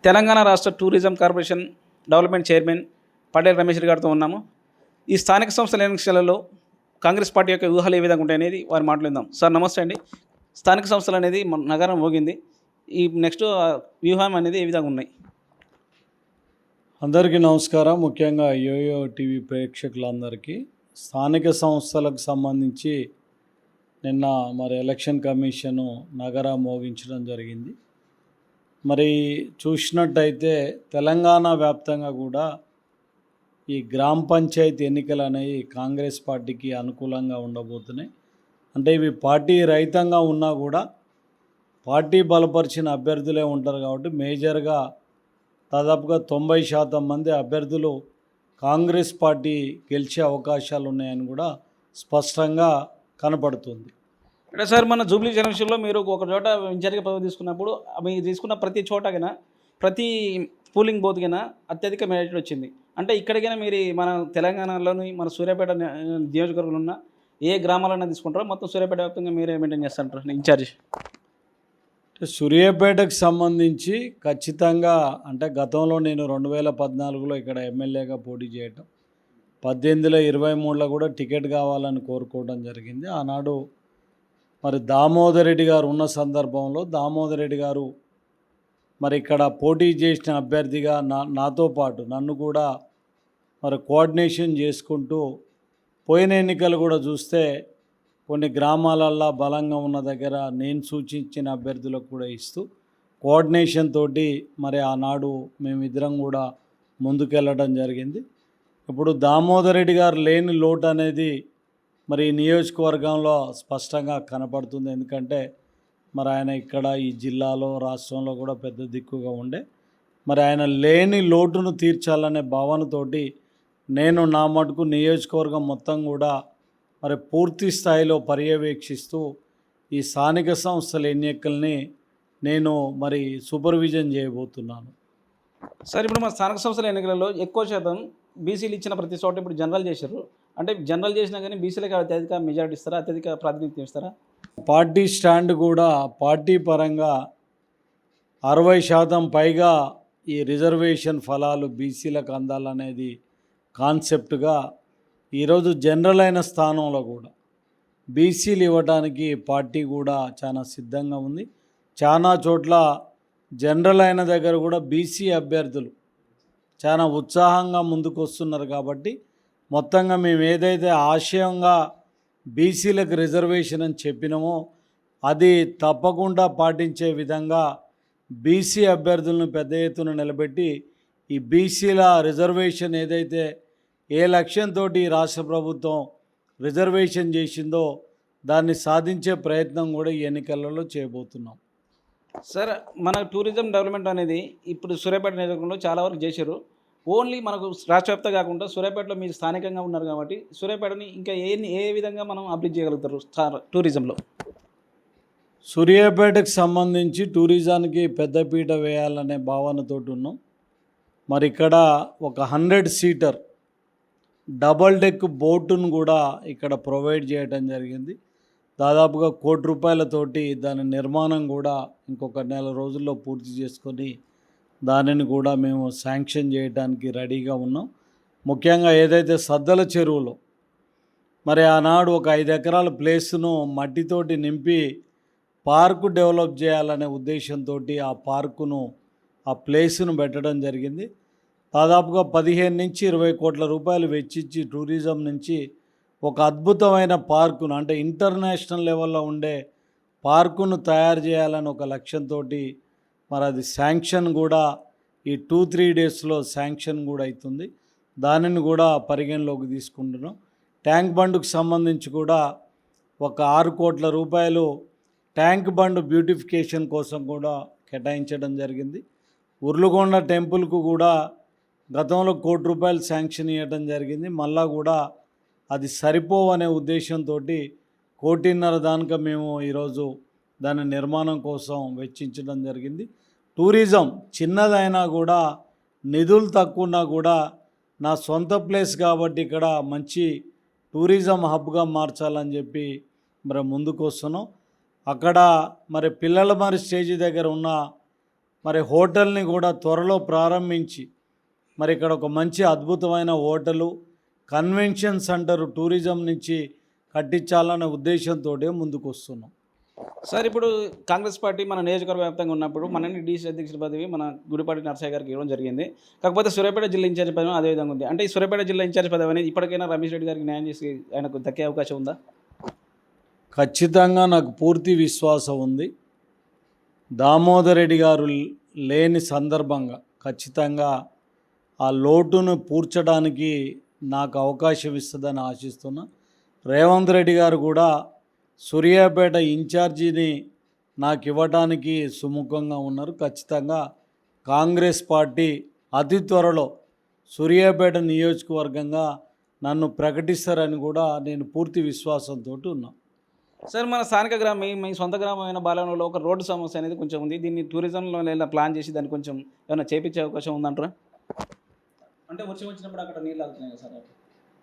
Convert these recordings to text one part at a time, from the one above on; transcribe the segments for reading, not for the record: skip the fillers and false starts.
తెలంగాణ రాష్ట్ర tourism corporation development chairman Patel Ramesh గారితో ఉన్నాము. ఈ స్థానిక సంస్థల ఎన్నికలలో కాంగ్రెస్ పార్టీ యొక్క వ్యూహాలు ఏ విధంగా ఉంటాయనేది వారి మాట్లాడదాం. సార్ నమస్తే అండి. స్థానిక సంస్థలు అనేది మన నగరం మోగింది. ఈ నెక్స్ట్ వ్యూహం అనేది ఏ విధంగా ఉన్నాయి? అందరికీ నమస్కారం. ముఖ్యంగా యోయో టీవీ ప్రేక్షకులందరికీ స్థానిక సంస్థలకు సంబంధించి నిన్న ఎలక్షన్ కమిషను నగర మోగించడం జరిగింది. చూసినట్టయితే తెలంగాణ వ్యాప్తంగా కూడా ఈ గ్రామ పంచాయతీ ఎన్నికలు అనేవి కాంగ్రెస్ పార్టీకి అనుకూలంగా ఉండబోతున్నాయి. అంటే ఇవి పార్టీ రహితంగా ఉన్నా కూడా పార్టీ బలపరిచిన అభ్యర్థులే ఉంటారు కాబట్టి మేజర్గా దాదాపుగా 90% మంది అభ్యర్థులు కాంగ్రెస్ పార్టీ గెలిచే అవకాశాలు ఉన్నాయని కూడా స్పష్టంగా కనపడుతుంది. అంటే సార్ మన జూబ్లీ జంక్షన్లో మీరు ఒక చోట ఇన్ఛార్జిగా పదవి తీసుకున్నప్పుడు మీరు తీసుకున్న ప్రతి చోటకైనా ప్రతి పోలింగ్ బూత్కైనా అత్యధిక మెజారిటీ వచ్చింది. అంటే ఇక్కడికైనా మీరు మన తెలంగాణలోని మన సూర్యాపేట నియోజకవర్గంలో ఉన్న ఏ గ్రామాలైనా తీసుకుంటారో మొత్తం సూర్యాపేట వ్యాప్తంగా మీరే మెయింటైన్ చేస్తారంటారు ఇన్ఛార్జ్? సూర్యాపేటకు సంబంధించి ఖచ్చితంగా అంటే గతంలో నేను 2014లో ఇక్కడ ఎమ్మెల్యేగా పోటీ చేయటం, 18లో 23లో కూడా టికెట్ కావాలని కోరుకోవడం జరిగింది. ఆనాడు దామోదర్ రెడ్డి గారు ఉన్న సందర్భంలో దామోదర్ రెడ్డి గారు ఇక్కడ పోటీ చేసిన అభ్యర్థిగా నాతో పాటు నన్ను కూడా కోఆర్డినేషన్ చేసుకుంటూ పోయిన ఎన్నికలు కూడా చూస్తే కొన్ని గ్రామాలల్లో బలంగా ఉన్న దగ్గర నేను సూచించిన అభ్యర్థులకు కూడా ఇస్తూ కోఆర్డినేషన్ తోటి ఆనాడు మేమిద్దరం కూడా ముందుకెళ్ళడం జరిగింది. ఇప్పుడు దామోదర్ రెడ్డి గారు లేని లోటు అనేది ఈ నియోజకవర్గంలో స్పష్టంగా కనపడుతుంది. ఎందుకంటే ఆయన ఇక్కడ ఈ జిల్లాలో రాష్ట్రంలో కూడా పెద్ద దిక్కుగా ఉండే ఆయన లేని లోటును తీర్చాలనే భావనతోటి నేను నా మటుకు నియోజకవర్గం మొత్తం కూడా పూర్తి స్థాయిలో పర్యవేక్షిస్తూ ఈ స్థానిక సంస్థల ఎన్నికల్ని నేను సూపర్విజన్ చేయబోతున్నాను. సార్ ఇప్పుడు మన స్థానిక సంస్థల ఎన్నికలలో ఎక్కువ శాతం బీసీలు ఇచ్చిన ప్రతి చోట ఇప్పుడు జనరల్ చేశారు. అంటే జనరల్ చేసినా కానీ బీసీలకు అత్యధిక మెజారిటీ ఇస్తారా, అత్యధిక ప్రాతినిధ్యం ఇస్తారా? పార్టీ స్టాండ్ కూడా పార్టీ పరంగా 60% పైగా ఈ రిజర్వేషన్ ఫలాలు బీసీలకు అందాలనేది కాన్సెప్ట్గా ఈరోజు జనరల్ అయిన స్థానంలో కూడా బీసీలు ఇవ్వడానికి పార్టీ కూడా చాలా సిద్ధంగా ఉంది. చాలా చోట్ల జనరల్ అయిన దగ్గర కూడా బీసీ అభ్యర్థులు చాలా ఉత్సాహంగా ముందుకు వస్తున్నారు. కాబట్టి మొత్తంగా మేము ఏదైతే ఆశయంగా బీసీలకు రిజర్వేషన్ అని చెప్పినామో అది తప్పకుండా పాటించే విధంగా బీసీ అభ్యర్థులను పెద్ద ఎత్తున నిలబెట్టి ఈ బీసీల రిజర్వేషన్ ఏదైతే ఏ లక్ష్యంతో రాష్ట్ర ప్రభుత్వం రిజర్వేషన్ చేసిందో దాన్ని సాధించే ప్రయత్నం కూడా ఈ ఎన్నికలలో చేయబోతున్నాం. సార్ మన టూరిజం డెవలప్మెంట్ అనేది ఇప్పుడు సూర్యాపేట నియోజకవర్గంలో చాలా వరకు చేశారు. ఓన్లీ మనకు రాష్ట్ర వ్యాప్తంగా కాకుండా సూర్యాపేటలో మీరు స్థానికంగా ఉన్నారు కాబట్టి సూర్యాపేటని ఇంకా ఏ విధంగా మనం అభివృద్ధి చేయగలుగుతారు టూరిజంలో? సూర్యాపేటకు సంబంధించి టూరిజానికి పెద్దపీట వేయాలనే భావనతో ఉన్నాం. ఇక్కడ ఒక 100 సీటర్ డబల్ డెక్ బోటును కూడా ఇక్కడ ప్రొవైడ్ చేయడం జరిగింది. దాదాపుగా ₹1,00,00,000తోటి దాని నిర్మాణం కూడా ఇంకొక నెల రోజుల్లో పూర్తి చేసుకొని దానిని కూడా మేము శాంక్షన్ చేయడానికి రెడీగా ఉన్నాం. ముఖ్యంగా ఏదైతే సద్దల చెరువులో ఆనాడు ఒక 5 ఎకరాల ప్లేస్ను మట్టితోటి నింపి పార్కు డెవలప్ చేయాలనే ఉద్దేశంతో ఆ ప్లేస్ను పెట్టడం జరిగింది. దాదాపుగా 15 నుంచి 20 కోట్ల రూపాయలు వెచ్చించి టూరిజం నుంచి ఒక అద్భుతమైన పార్కును అంటే ఇంటర్నేషనల్ లెవెల్లో ఉండే పార్కును తయారు చేయాలని ఒక లక్ష్యంతో అది శాంక్షన్ కూడా ఈ 2-3 డేస్లో శాంక్షన్ కూడా అవుతుంది. దానిని కూడా పరిగణలోకి తీసుకుంటున్నాం. ట్యాంక్ బండ్కు సంబంధించి కూడా ఒక 6 కోట్ల రూపాయలు ట్యాంక్ బండ్ బ్యూటిఫికేషన్ కోసం కూడా కేటాయించడం జరిగింది. ఉర్లుగొండ టెంపుల్కు కూడా గతంలో ₹1,00,00,000 శాంక్షన్ ఇవ్వడం జరిగింది. మళ్ళా కూడా అది సరిపోవనే ఉద్దేశంతో 1,50,00,000 దానిక మేము ఈరోజు దాని నిర్మాణం కోసం వెచ్చించడం జరిగింది. టూరిజం చిన్నదైనా కూడా నిధులు తక్కువ ఉన్నా కూడా నా సొంత ప్లేస్ కాబట్టి ఇక్కడ మంచి టూరిజం హబ్గా మార్చాలని చెప్పి ముందుకు వస్తున్నాం. అక్కడ పిల్లల స్టేజ్ దగ్గర ఉన్న మరి హోటల్ని కూడా త్వరలో ప్రారంభించి మరి ఇక్కడ ఒక మంచి అద్భుతమైన హోటలు, కన్వెన్షన్ సెంటర్, టూరిజం నుంచి కట్టించాలనే ఉద్దేశంతో ముందుకు వస్తున్నాం. సార్ ఇప్పుడు కాంగ్రెస్ పార్టీ మన నియోజకవర్గ వ్యాప్తంగా ఉన్నప్పుడు మనని డీసీ అధ్యక్షుడి పదవి మన గుడిపాటి నరసయ్య గారికి ఇవ్వడం జరిగింది. కాకపోతే సూర్యాపేట జిల్లా ఇన్ఛార్జ్ పదవి అదే విధంగా ఉంది. అంటే ఈ సూర్యాపేట జిల్లా ఇన్ఛార్జ్ పదవి అనేది ఇప్పటికైనా రమేష్ రెడ్డి గారికి న్యాయం చేసి ఆయనకు దక్కే అవకాశం ఉందా? ఖచ్చితంగా నాకు పూర్తి విశ్వాసం ఉంది. దామోదర్ రెడ్డి గారు లేని సందర్భంగా ఖచ్చితంగా ఆ లోటును పూడ్చడానికి నాకు అవకాశం ఇస్తుందని ఆశిస్తున్నా. రేవంత్ రెడ్డి గారు కూడా సూర్యాపేట ఇన్ఛార్జిని నాకు ఇవ్వడానికి సుముఖంగా ఉన్నారు. ఖచ్చితంగా కాంగ్రెస్ పార్టీ అతి త్వరలో సూర్యాపేట నియోజకవర్గంగా నన్ను ప్రకటిస్తారని కూడా నేను పూర్తి విశ్వాసంతో ఉన్నా. సార్ మన స్థానిక గ్రామం మీ సొంత గ్రామమైన బాలవనంలో ఒక రోడ్డు సమస్య అనేది కొంచెం ఉంది. దీన్ని టూరిజంలో ఏమైనా ప్లాన్ చేసి దాన్ని కొంచెం ఏమైనా చేపించే అవకాశం ఉందంటారా? అంటే వర్షం వచ్చినప్పుడు అక్కడ నీళ్ళు ఆగుతున్నాయి సార్.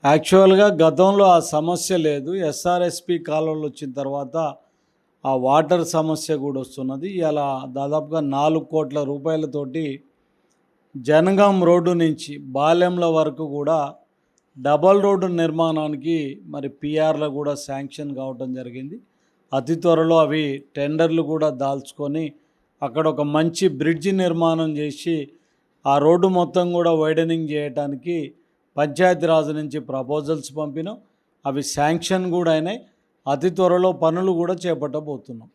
యాక్చువల్గా గతంలో ఆ సమస్య లేదు. ఎస్ఆర్ఎస్పి కాలువలు వచ్చిన తర్వాత ఆ వాటర్ సమస్య కూడా వస్తున్నది. ఇలా దాదాపుగా 4 కోట్ల రూపాయలతోటి జనగాం రోడ్డు నుంచి బాలెంల వరకు కూడా డబల్ రోడ్డు నిర్మాణానికి మరి పిఆర్లో కూడా శాంక్షన్ కావడం జరిగింది. అతి త్వరలో అవి టెండర్లు కూడా దాల్చుకొని అక్కడ ఒక మంచి బ్రిడ్జి నిర్మాణం చేసి ఆ రోడ్డు మొత్తం కూడా వైడనింగ్ చేయడానికి పంచాయతీరాజ్ నుంచి ప్రపోజల్స్ పంపినాం. అవి శాంక్షన్ కూడా అయినాయి. అతి త్వరలో పనులు కూడా చేపట్టబోతున్నాం.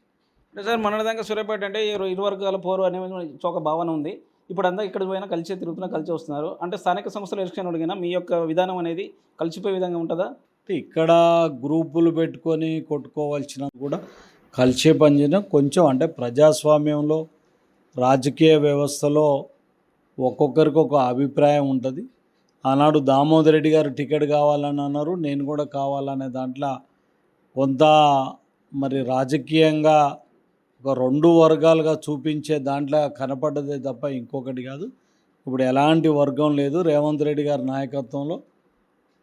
అంటే సార్ మన విధంగా సూర్యాపేట అంటే ఇరు వర్గాల పోరు అనే ఒక భావన ఉంది. ఇప్పుడు అంతా ఇక్కడ పోయినా కలిసే తిరుగుతున్నా కలిసి వస్తున్నారు. అంటే స్థానిక సంస్థల ఎలక్షన్ అడిగినా మీ యొక్క విధానం అనేది కలిసిపోయే విధంగా ఉంటుందా? ఇక్కడ గ్రూపులు పెట్టుకొని కొట్టుకోవాల్సిన కూడా కలిసే పని చేయడం కొంచెం అంటే ప్రజాస్వామ్యంలో రాజకీయ వ్యవస్థలో ఒక్కొక్కరికి ఒక అభిప్రాయం ఉంటుంది. ఆనాడు దామోదర్ రెడ్డి గారు టికెట్ కావాలని అన్నారు, నేను కూడా కావాలనే దాంట్లో కొంత మరి రాజకీయంగా ఒక 2 వర్గాలుగా చూపించే దాంట్లో కనపడ్డదే తప్ప ఇంకొకటి కాదు. ఇప్పుడు ఎలాంటి వర్గం లేదు. రేవంత్ రెడ్డి గారి నాయకత్వంలో,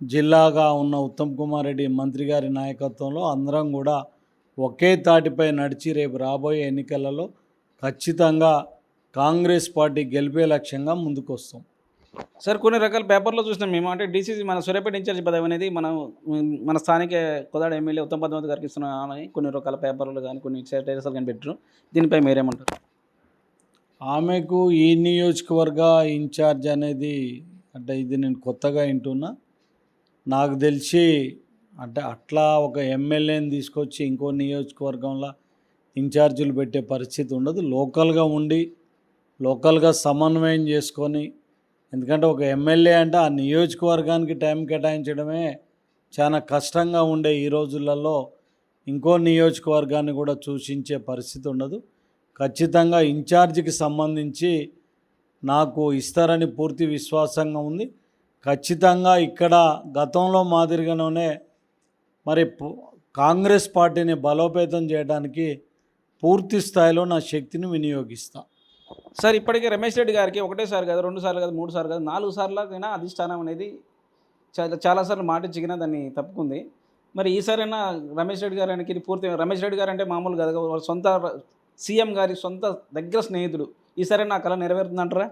జిల్లాగా ఉన్న ఉత్తమ్ కుమార్ రెడ్డి మంత్రి గారి నాయకత్వంలో అందరం కూడా ఒకే తాటిపై నడిచి రేపు రాబోయే ఎన్నికలలో ఖచ్చితంగా కాంగ్రెస్ పార్టీ గెలిపే లక్ష్యంగా ముందుకు వస్తాం. సార్ కొన్ని రకాల పేపర్లో చూసినాం మేము. అంటే డీసీసీ మన సూర్యాపేట ఇన్ఛార్జ్ పదవి అనేది మన స్థానిక కోదాడ ఎమ్మెల్యే ఉత్తమ్ పద్మావతి గారికి ఇస్తున్నామని కొన్ని రకాల పేపర్లు కానీ కొన్ని స్టేటస్లు కానీ పెట్టారు. దీనిపై మీరేమంటారు? ఆమెకు ఈ నియోజకవర్గ ఇన్ఛార్జ్ అనేది అంటే ఇది నేను కొత్తగా వింటున్నా. నాకు తెలిసి అంటే అట్లా ఒక ఎమ్మెల్యేని తీసుకొచ్చి ఇంకో నియోజకవర్గంలో ఇన్ఛార్జీలు పెట్టే పరిస్థితి ఉండదు. లోకల్గా ఉండి లోకల్గా సమన్వయం చేసుకొని, ఎందుకంటే ఒక ఎమ్మెల్యే అంటే ఆ నియోజకవర్గానికి టైం కేటాయించడమే చాలా కష్టంగా ఉండే ఈ రోజులలో ఇంకో నియోజకవర్గాన్ని కూడా సూచించే పరిస్థితి ఉండదు. ఖచ్చితంగా ఇన్ఛార్జికి సంబంధించి నాకు ఇస్తారని పూర్తి విశ్వాసంగా ఉంది. ఖచ్చితంగా ఇక్కడ గతంలో మాదిరిగానే మరి కాంగ్రెస్ పార్టీని బలోపేతం చేయడానికి పూర్తి స్థాయిలో నా శక్తిని వినియోగిస్తా. సార్ ఇప్పటికే రమేష్ రెడ్డి గారికి ఒకటేసారి కాదు, 2 సార్లు కాదు, 3 సార్లు కాదు, 4 సార్లకైనా అధిష్టానం అనేది చాలాసార్లు మాట ఇచ్చినా దాన్ని తప్పుకుంది. మరి ఈసారైనా రమేష్ రెడ్డి గారికి పూర్తి రమేష్ రెడ్డి గారు అంటే మామూలు కాదు, వాళ్ళ సొంత సీఎం గారి సొంత దగ్గర స్నేహితుడు. ఈసారైనా కళ నెరవేరుతుందంటారా?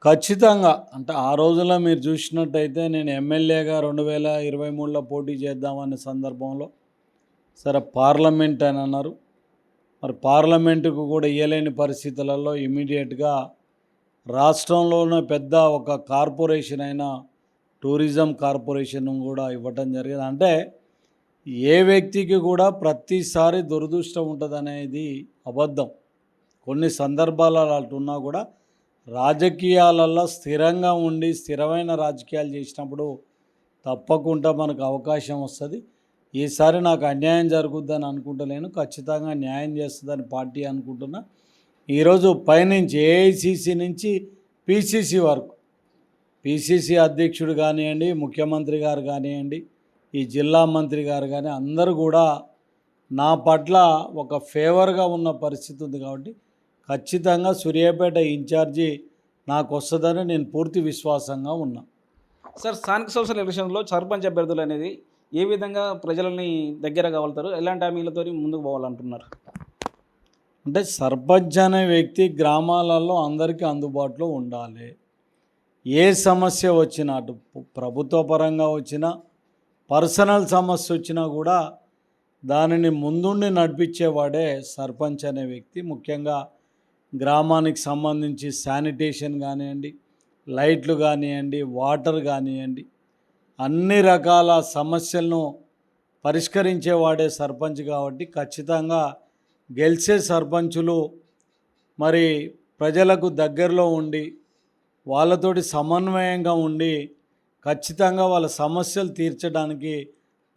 ఖచ్చితంగా. అంటే ఆ రోజుల్లో మీరు చూసినట్టయితే నేను ఎమ్మెల్యేగా 2023లో పోటీ చేద్దామనే సందర్భంలో సరే పార్లమెంట్ అని అన్నారు. మరి పార్లమెంటుకు కూడా ఇయ్యలేని పరిస్థితులలో ఇమీడియట్గా రాష్ట్రంలోనే పెద్ద ఒక కార్పొరేషన్ అయిన టూరిజం కార్పొరేషన్ కూడా ఇవ్వటం జరిగింది. అంటే ఏ వ్యక్తికి కూడా ప్రతిసారి దురదృష్టం ఉంటుంది అనేది అబద్ధం. కొన్ని సందర్భాలలో అటున్నా కూడా రాజకీయాలలో స్థిరంగా ఉండి స్థిరమైన రాజకీయాలు చేసినప్పుడు తప్పకుండా మనకు అవకాశం వస్తుంది. ఈసారి నాకు అన్యాయం జరుగుద్దని అనుకుంటలేను, ఖచ్చితంగా న్యాయం చేస్తుందని పార్టీ అనుకుంటున్నా. ఈరోజు పైనుంచి ఏఐసిసి నుంచి పిసిసి వరకు, పిసిసి అధ్యక్షుడు కానివ్వండి, ముఖ్యమంత్రి గారు కానివ్వండి, ఈ జిల్లా మంత్రి గారు కానీ అందరూ కూడా నా పట్ల ఒక ఫేవర్గా ఉన్న పరిస్థితి ఉంది. కాబట్టి ఖచ్చితంగా సూర్యాపేట ఇన్ఛార్జి నాకు వస్తుందని నేను పూర్తి విశ్వాసంగా ఉన్నా. సార్ స్థానిక సంస్థల ఎలక్షన్లో సర్పంచ్ అభ్యర్థులు అనేది ఏ విధంగా ప్రజలని దగ్గర కావాలతారు, ఎలాంటి హామీలతో ముందుకు పోవాలంటున్నారు? అంటే సర్పంచ్ అనే వ్యక్తి గ్రామాలలో అందరికీ అందుబాటులో ఉండాలి. ఏ సమస్య వచ్చినా అటు ప్రభుత్వ పరంగా వచ్చినా పర్సనల్ సమస్య వచ్చినా కూడా దానిని ముందుండి నడిపించేవాడే సర్పంచ్ అనే వ్యక్తి. ముఖ్యంగా గ్రామానికి సంబంధించి శానిటేషన్ కానివ్వండి, లైట్లు కానివ్వండి, వాటర్ కానివ్వండి, అన్ని రకాల సమస్యలను పరిష్కరించేవాడే సర్పంచ్. కాబట్టి ఖచ్చితంగా గెలిచే సర్పంచులు మరి ప్రజలకు దగ్గరలో ఉండి వాళ్ళతోటి సమన్వయంగా ఉండి ఖచ్చితంగా వాళ్ళ సమస్యలు తీర్చడానికి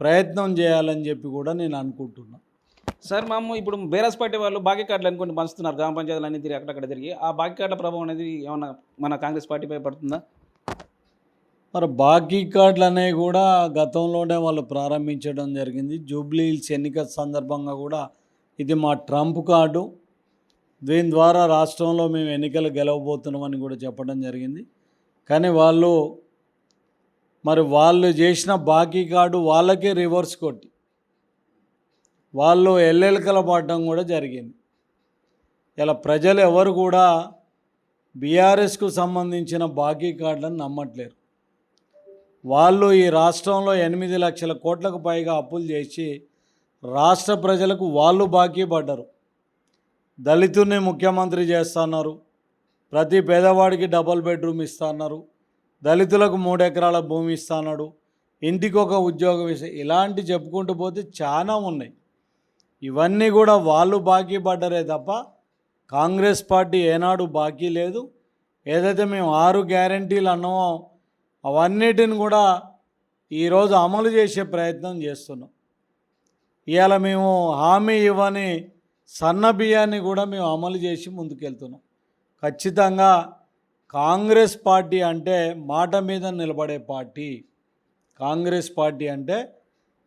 ప్రయత్నం చేయాలని చెప్పి కూడా నేను అనుకుంటున్నాను. సార్ మేము ఇప్పుడు బీఆర్ఎస్ పార్టీ వాళ్ళు బాకీ కార్డులు అనుకోండి పంచుతున్నారు, గ్రామ పంచాయతీలు అన్ని తిరిగి అక్కడక్కడ తిరిగి. ఆ బాకీ కార్డుల ప్రభావం అనేది ఏమన్నా మన కాంగ్రెస్ పార్టీపై పడుతుందా? మరి బాకీ కార్డులు అనేవి కూడా గతంలోనే వాళ్ళు ప్రారంభించడం జరిగింది. జూబ్లీ హిల్స్ ఎన్నికల సందర్భంగా కూడా ఇది మా ట్రంప్ కార్డు, దీని ద్వారా రాష్ట్రంలో మేము ఎన్నికలు గెలవబోతున్నామని కూడా చెప్పడం జరిగింది. కానీ వాళ్ళు చేసిన బాకీ కార్డు వాళ్ళకే రివర్స్ కొట్టి వాళ్ళు ఎల్లెలకల పడడం కూడా జరిగింది. ఇలా ప్రజలు ఎవరు కూడా బీఆర్ఎస్కు సంబంధించిన బాకీ కార్డులను నమ్మట్లేరు. వాళ్ళు ఈ రాష్ట్రంలో 8 లక్షల కోట్లకు పైగా అప్పులు చేసి రాష్ట్ర ప్రజలకు వాళ్ళు బాకీ పడ్డారు. దళితుల్ని ముఖ్యమంత్రి చేస్తున్నారు, ప్రతి పేదవాడికి డబుల్ బెడ్రూమ్ ఇస్తున్నారు, దళితులకు 3 ఎకరాల భూమి ఇస్తున్నాడు, ఇంటికి ఒక ఉద్యోగం ఇస్తే, ఇలాంటి చెప్పుకుంటూ పోతే చాలా ఉన్నాయి. ఇవన్నీ కూడా వాళ్ళు బాకీ పడ్డరే తప్ప కాంగ్రెస్ పార్టీ ఏనాడు బాకీ లేదు. ఏదైతే మేము 6 గ్యారంటీలు అన్నామో అవన్నిటిని కూడా ఈరోజు అమలు చేసే ప్రయత్నం చేస్తున్నాం. ఇవాళ మేము హామీ ఇవ్వని సన్న బియ్యాన్ని కూడా మేము అమలు చేసి ముందుకెళ్తున్నాం. ఖచ్చితంగా కాంగ్రెస్ పార్టీ అంటే మాట మీద నిలబడే పార్టీ. కాంగ్రెస్ పార్టీ అంటే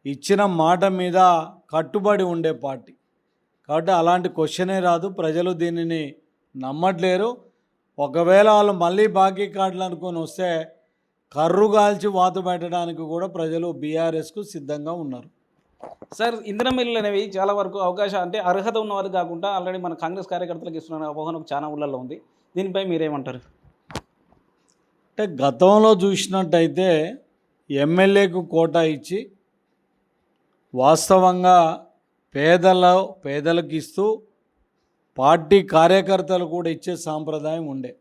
ఇచ్చిన మాట మీద కట్టుబడి ఉండే పార్టీ. కాబట్టి అలాంటి క్వశ్చనే రాదు. ప్రజలు దీనిని నమ్మట్లేరు. ఒకవేళ వాళ్ళు మళ్ళీ బాకీ కార్డులు అనుకొని వస్తే కర్రు కాల్చి వాత పెట్టడానికి కూడా ప్రజలు బీఆర్ఎస్కు సిద్ధంగా ఉన్నారు. సార్, ఇంధనం మిల్లులు అనేవి చాలా వరకు అవకాశం అంటే అర్హత ఉన్నవారు కాకుండా ఆల్రెడీ మన కాంగ్రెస్ కార్యకర్తలకు ఇస్తున్న అపోహన చాలా ఊళ్ళల్లో ఉంది. దీనిపై మీరేమంటారు? అంటే గతంలో చూసినట్టయితే ఎమ్మెల్యేకు కోటా ఇచ్చి వాస్తవంగా పేదలకు ఇస్తూ పార్టీ కార్యకర్తలు కూడా ఇచ్చే సాంప్రదాయం ఉండే.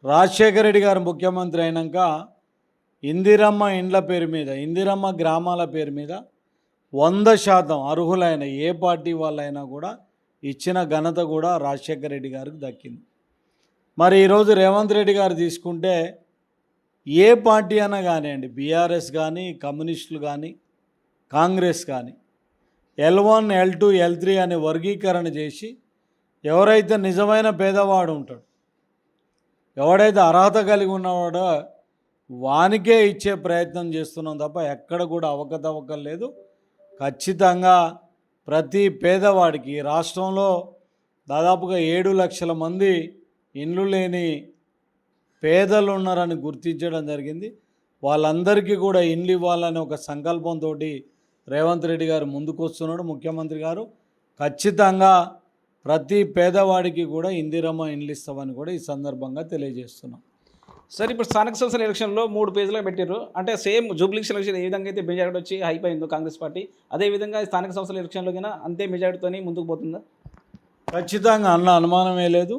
రాజశేఖర రెడ్డి గారు ముఖ్యమంత్రి అయినాక ఇందిరమ్మ ఇండ్ల పేరు మీద, ఇందిరమ్మ గ్రామాల పేరు మీద 100% అర్హులైన ఏ పార్టీ వాళ్ళైనా కూడా ఇచ్చిన ఘనత కూడా రాజశేఖర రెడ్డి గారికి దక్కింది. మరి ఈరోజు రేవంత్ రెడ్డి గారు తీసుకుంటే ఏ పార్టీ అయినా కానివ్వండి, బీఆర్ఎస్ కానీ, కమ్యూనిస్టులు కానీ, కాంగ్రెస్ కానీ, L1, L2, L3 అని వర్గీకరణ చేసి ఎవరైతే నిజమైన పేదవాడు ఉంటాడు, ఎవడైతే అర్హత కలిగి ఉన్నవాడో వానికే ఇచ్చే ప్రయత్నం చేస్తున్నాం తప్ప ఎక్కడ కూడా అవకతవకలు లేదు. ఖచ్చితంగా ప్రతి పేదవాడికి రాష్ట్రంలో దాదాపుగా 7 లక్షల మంది ఇండ్లు లేని పేదలు ఉన్నారని గుర్తించడం జరిగింది. వాళ్ళందరికీ కూడా ఇండ్లు ఇవ్వాలని ఒక సంకల్పంతో రేవంత్ రెడ్డి గారు ముందుకు వస్తున్నాడు, ముఖ్యమంత్రి గారు. ఖచ్చితంగా ప్రతి పేదవాడికి కూడా ఇందిరమ్మ ఇండ్లు ఇస్తామని కూడా ఈ సందర్భంగా తెలియజేస్తున్నాం. సార్, ఇప్పుడు స్థానిక సంస్థల ఎలక్షన్లో 3 పేజీలుగా పెట్టారు. అంటే సేమ్ జూబ్లీ ఎలక్షన్ ఏ విధంగా అయితే మెజారిటీ వచ్చి అయిపోయిందో కాంగ్రెస్ పార్టీ, అదేవిధంగా స్థానిక సంస్థల ఎలక్షన్లో కన్నా అంతే మెజారిటీతో ముందుకు పోతుందా? ఖచ్చితంగా అనుమానమే లేదు.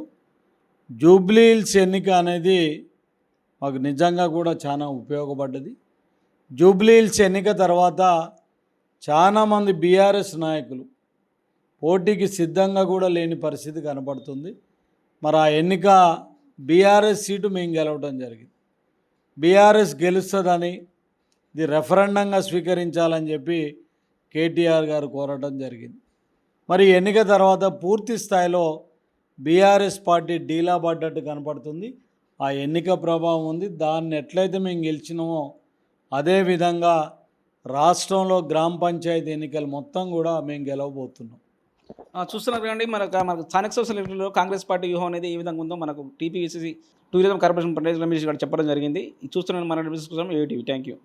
జూబ్లీ హిల్స్ ఎన్నిక అనేది మాకు నిజంగా కూడా చాలా ఉపయోగపడ్డది. జూబ్లీ హిల్స్ ఎన్నిక తర్వాత చాలామంది బీఆర్ఎస్ నాయకులు పోటీకి సిద్ధంగా కూడా లేని పరిస్థితి కనబడుతుంది. మరి ఆ ఎన్నిక బీఆర్ఎస్ సీటు మేము గెలవడం జరిగింది. బీఆర్ఎస్ గెలుస్తుందని ఇది రెఫరెండంగా స్వీకరించాలని చెప్పి కేటీఆర్ గారు కోరడం జరిగింది. మరి ఎన్నిక తర్వాత పూర్తి స్థాయిలో బీఆర్ఎస్ పార్టీ డీలా పడ్డట్టు కనపడుతుంది. ఆ ఎన్నిక ప్రభావం ఉంది. దాన్ని ఎట్లయితే మేము గెలిచినామో అదేవిధంగా రాష్ట్రంలో గ్రామ పంచాయతీ ఎన్నికలు మొత్తం కూడా మేము గెలవబోతున్నాం. చూస్తున్నారు కదండి, మనకు స్థానిక సంస్థల ఎన్నికల్లో కాంగ్రెస్ పార్టీ వ్యూహం అనేది ఏ విధంగా ఉందో మనకు TPCC tourism corporation president Ramesh గారు చెప్పడం జరిగింది. చూస్తున్నాను మన కోసం ఏటీవీ. Thank you.